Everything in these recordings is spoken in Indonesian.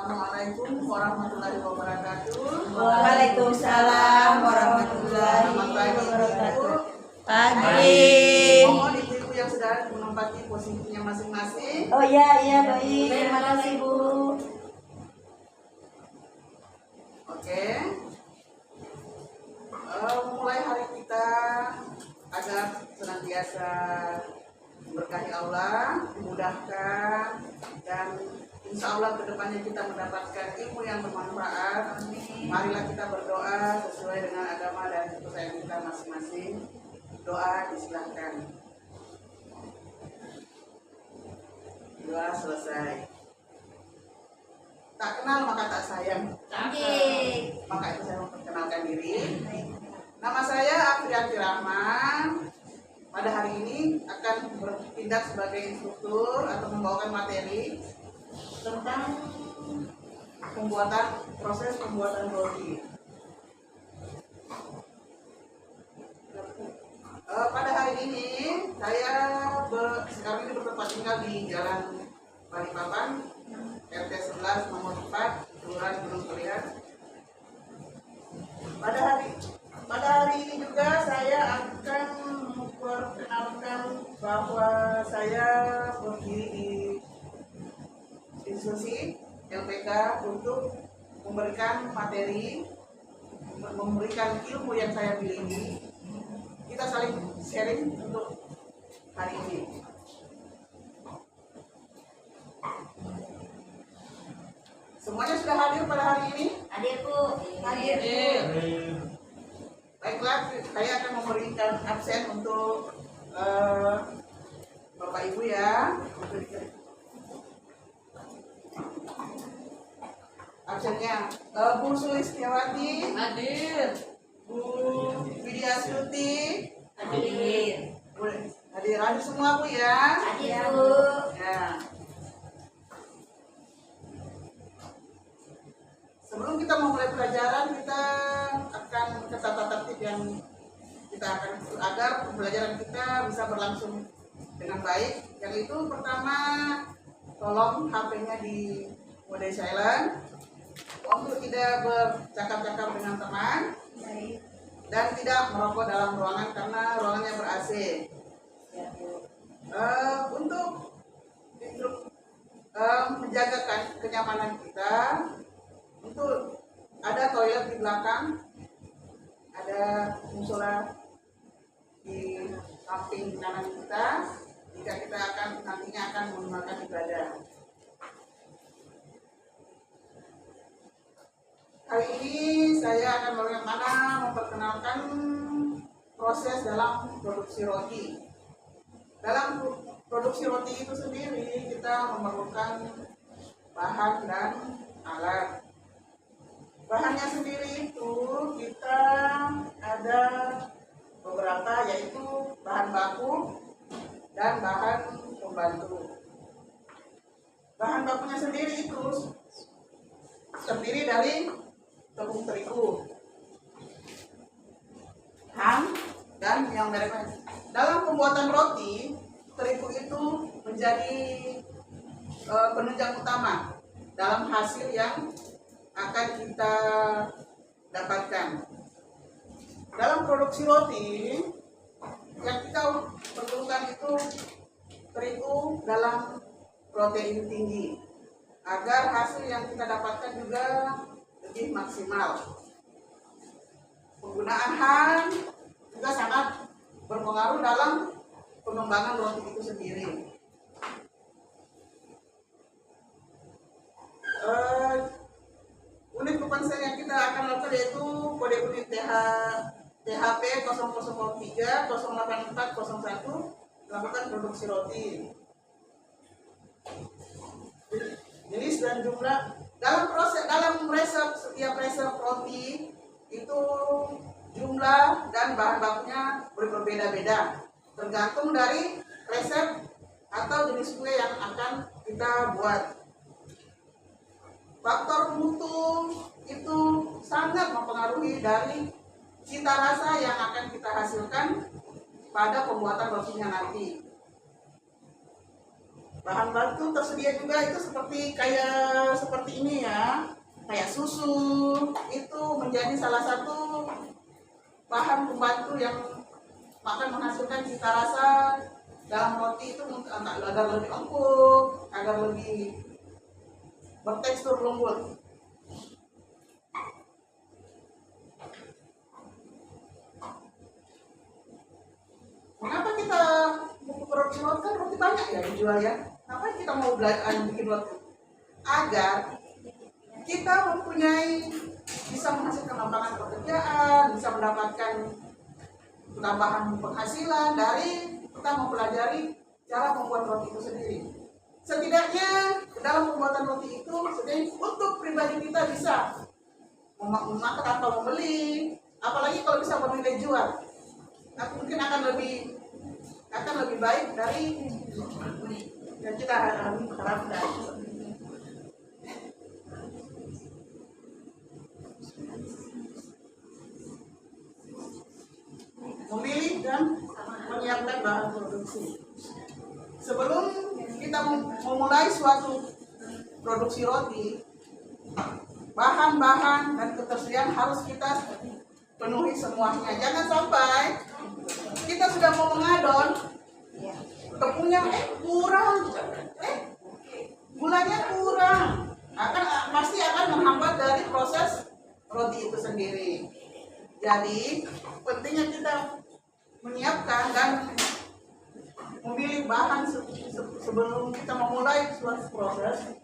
Assalamualaikum warahmatullahi wabarakatuh. Waalaikumsalam warahmatullahi wabarakatuh. Pagi. Mohon ibu-ibu yang sudah menempati posisinya masing-masing. Oh iya baik. Terima kasih Bu. Oke. Mulai hari kita agar senantiasa berkahi Allah, dimudahkan, dan insya Allah kedepannya kita mendapatkan ilmu yang bermanfaat. Marilah kita berdoa sesuai dengan agama dan kepercayaan kita masing-masing. Doa disilahkan. Doa selesai. Tak kenal maka tak sayang. Maka itu saya memperkenalkan diri. Nama saya Afriyanti Rahman. Pada hari ini akan bertindak sebagai instruktur atau membawakan materi tentang proses pembuatan roti. Pada hari ini saya sekarang ini bertempat tinggal di Jalan Balikpapan, RT 11 nomor 4, Kelurahan Gunung Kelihat. Pada hari ini juga saya akan memperkenalkan bahwa saya berdiri di institusi LPK untuk memberikan materi, memberikan ilmu yang saya miliki. Kita saling sharing untuk hari ini. Semuanya sudah hadir pada hari ini? Hadir Bu. Hadir. Baiklah, saya akan memberikan absen untuk Bapak Ibu ya. Absennya Bu Sulistiawati Hadir. Bu Widya Stuti Hadir. hadir semua Bu ya. Hadir Bu. Ya. Sebelum kita memulai pelajaran, kita akan ke tata tertib yang kita akan agar pembelajaran kita bisa berlangsung dengan baik. Yang itu pertama, tolong HP-nya di mode silent untuk tidak bercakap-cakap dengan teman dan tidak merokok dalam ruangan karena ruangannya ber-AC. Untuk menjaga kenyamanan kita, untuk ada toilet di belakang, ada musola di samping kanan kita jika kita nantinya akan menggunakan ibadah. Kali ini saya akan memperkenalkan proses dalam produksi roti. Dalam produksi roti itu sendiri kita memerlukan bahan dan alat. Bahannya sendiri itu kita ada beberapa, yaitu bahan baku dan bahan pembantu. Bahan bakunya sendiri itu terdiri dari tepung terigu, dan yang mereknya. Dalam pembuatan roti, terigu itu menjadi penunjang utama dalam hasil yang akan kita dapatkan. Dalam produksi roti, yang kita perlukan itu terigu dalam protein tinggi, agar hasil yang kita dapatkan juga lebih maksimal. Penggunaan Han juga sangat berpengaruh dalam pengembangan roti itu sendiri. Unit pemasaran yang kita akan lakukan yaitu kode unit THP 0003 08401 melakukan produksi roti. Jenis dan jumlah dalam resep, setiap resep roti itu jumlah dan bahan bakunya berbeda-beda tergantung dari resep atau jenis kue yang akan kita buat. Faktor mutu itu sangat mempengaruhi dari cita rasa yang akan kita hasilkan pada pembuatan rotinya nanti. Bahan baku tersedia juga itu seperti ini ya, kayak susu itu menjadi salah satu bahan pembantu yang akan menghasilkan cita rasa dalam roti itu agar lebih empuk, agar lebih bertekstur lembut. Kenapa kita roti kan roti banyak ya dijual ya? Kenapa kita mau belajar bikin roti? Agar kita bisa menghasilkan lapangan pekerjaan, bisa mendapatkan tambahan penghasilan dari kita mempelajari cara membuat roti itu sendiri. Setidaknya dalam pembuatan roti itu untuk pribadi kita bisa memakan atau membeli, apalagi kalau bisa bernilai jual, mungkin akan lebih baik dari yang kita harapkan. Memilih dan menyiapkan bahan produksi. Sebelum kita memulai suatu produksi roti, bahan-bahan dan ketersediaan harus kita penuhi semuanya. Jangan sampai kita sudah mau mengadon, tepungnya kurang, gulanya kurang, pasti akan menghambat dari proses roti itu sendiri. Jadi pentingnya kita menyiapkan dan memilih bahan sebelum kita memulai suatu proses.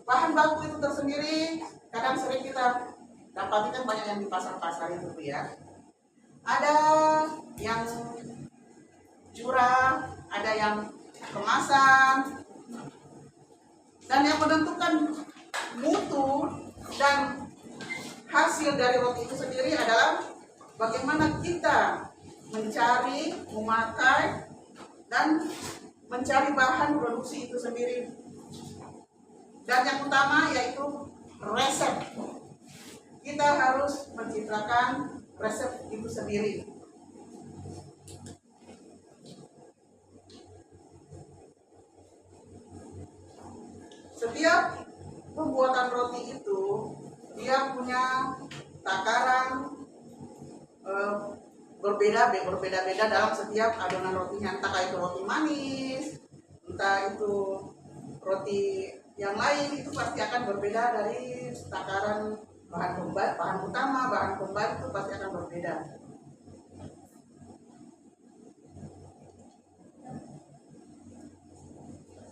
Bahan baku itu tersendiri kadang sering kita dapatkan banyak yang di pasar-pasar itu ya. Ada yang curah, ada yang kemasan, dan yang menentukan mutu dan hasil dari roti itu sendiri adalah bagaimana kita mencari, memakai, dan mencari bahan produksi itu sendiri. Dan yang utama yaitu resep. Kita harus menciptakan resep itu sendiri. Setiap pembuatan roti itu dia punya takaran berbeda-beda dalam setiap adonan rotinya, entah itu roti manis, entah itu roti yang lain, itu pasti akan berbeda dari takaran bahan utama, bahan pembantu itu pasti akan berbeda.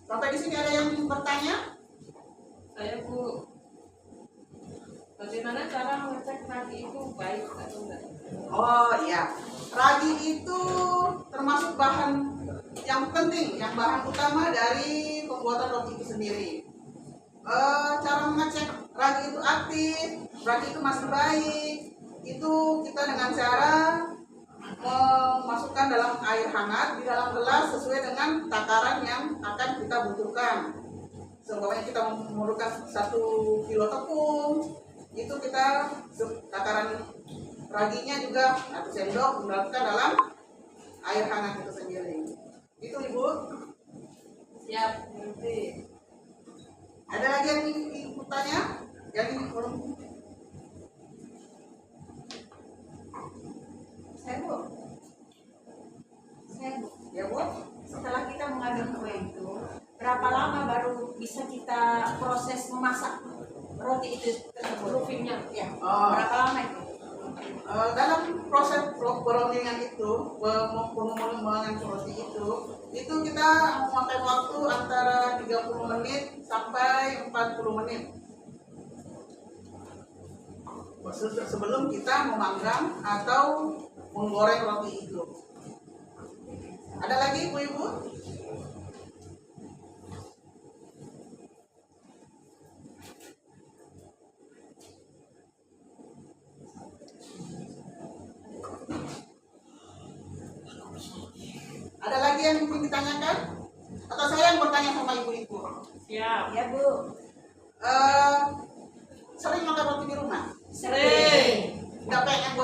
Sampai di sini ada yang bertanya? Saya Bu, bagaimana cara mengecek ragi itu baik atau enggak? Oh iya, ragi itu termasuk bahan yang penting, yang bahan utama dari pembuatan roti itu sendiri. Cara mengecek ragi itu aktif, ragi itu masih baik, itu kita dengan cara memasukkan dalam air hangat di dalam gelas sesuai dengan takaran yang akan kita butuhkan. Seumpamanya kita memerlukan 1 kilo tepung, itu kita takaran raginya juga 1 sendok dimasukkan dalam air hangat itu sendiri. Itu Ibu. Siap, ngerti. Ada lagi yang Ibu tanya? Yang ini Saya Bu. ya Bu. Setelah kita mengadon kue itu, berapa lama baru bisa kita proses memasak roti itu tersebut? Proofingnya. Ya. Oh. Berapa lama itu? Dalam proses browningan itu, pengembangan roti itu kita memakai waktu antara 30 menit sampai 40 menit sebelum kita memanggang atau menggoreng roti itu. Ada lagi Ibu? Ada lagi yang ingin ditanyakan? Atau saya yang bertanya sama ibu-ibu? Siap. Ya Bu.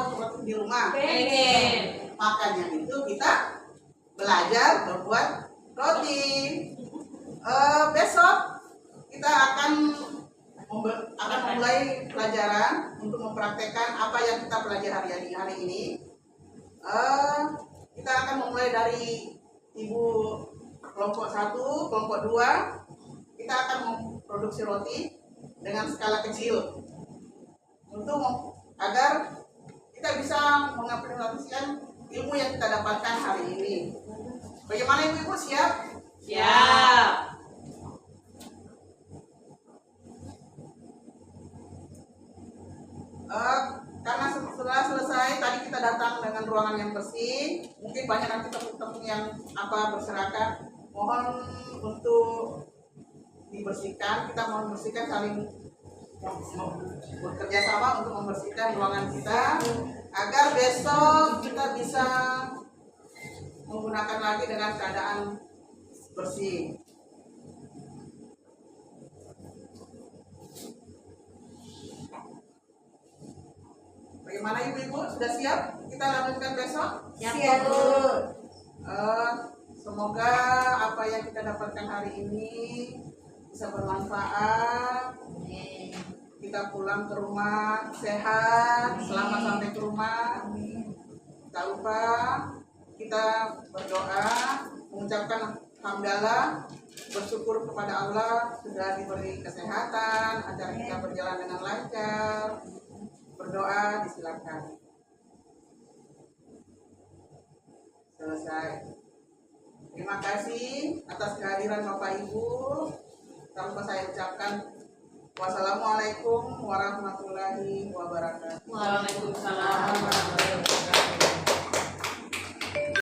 membuat roti di rumah? Pengen. Makanya itu kita belajar membuat roti. Besok kita akan mulai pelajaran untuk mempraktekkan apa yang kita pelajari hari ini. Kita akan memulai dari ibu kelompok 1, kelompok 2. Kita akan memproduksi roti dengan skala kecil agar kita bisa mengapresiasikan ilmu yang kita dapatkan hari ini. Bagaimana ibu-ibu, siap? Siap. Karena setelah selesai tadi kita datang dengan ruangan yang bersih, mungkin banyak nanti tepung-tepung yang berserakan. Mohon untuk dibersihkan, kita mohon bersihkan, saling bekerja sama untuk membersihkan ruangan kita agar besok kita bisa menggunakan lagi dengan keadaan bersih. Bagaimana ibu-ibu, sudah siap? Kita lanjutkan besok? Siap, Bu. Semoga apa yang kita dapatkan hari ini bisa bermanfaat. Kita pulang ke rumah sehat, selamat sampai ke rumah. Tak lupa kita berdoa, mengucapkan hamdalah, bersyukur kepada Allah sudah diberi kesehatan, agar kita berjalan dengan lancar. Berdoa, disilakan. Selesai. Terima kasih atas kehadiran Bapak Ibu. Tanpa saya ucapkan wassalamualaikum warahmatullahi wabarakatuh. Waalaikumsalam.